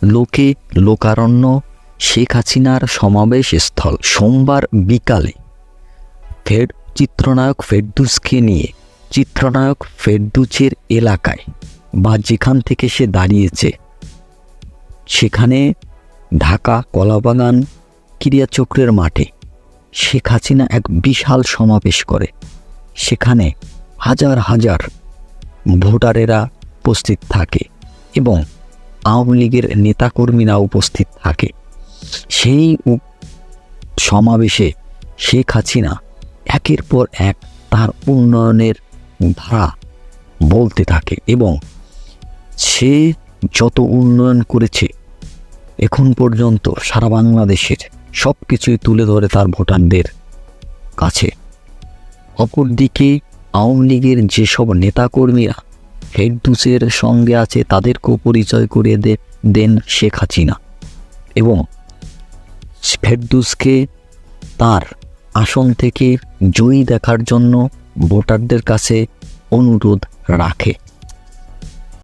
লোকে লোকারণ্য শেখ হাসিনার সমাবেশ স্থল। সোমবার বিকালে চিত্রনায়ক ফেরদৌসকে নিয়ে চিত্রনায়ক ফেরদৌসের এলাকায় বা যেখান থেকে সে দাঁড়িয়েছে সেখানে ঢাকা কলাবাগান ক্রীড়াচক্রের মাঠে শেখ হাসিনা এক বিশাল সমাবেশ করে। সেখানে হাজার হাজার ভোটারেরা উপস্থিত থাকে এবং আওয়ামী লীগের নেতাকর্মীরা উপস্থিত থাকে। সেই সমাবেশে শেখ হাসিনা একের পর এক তার উন্নয়নের ধারা বলতে থাকে এবং সে যত উন্নয়ন করেছে এখন পর্যন্ত সারা বাংলাদেশের সব কিছুই তুলে ধরে তার ভোটারদের কাছে। অপরদিকে আওয়ামী লীগের যেসব নেতাকর্মীরা ফেরদৌসের সঙ্গে আছে তাদেরকেও পরিচয় করিয়ে দেন শেখ হাসিনা এবং ফেরদৌসকে তার আসন থেকে জয়ী দেখার জন্য ভোটারদের কাছে অনুরোধ রাখে।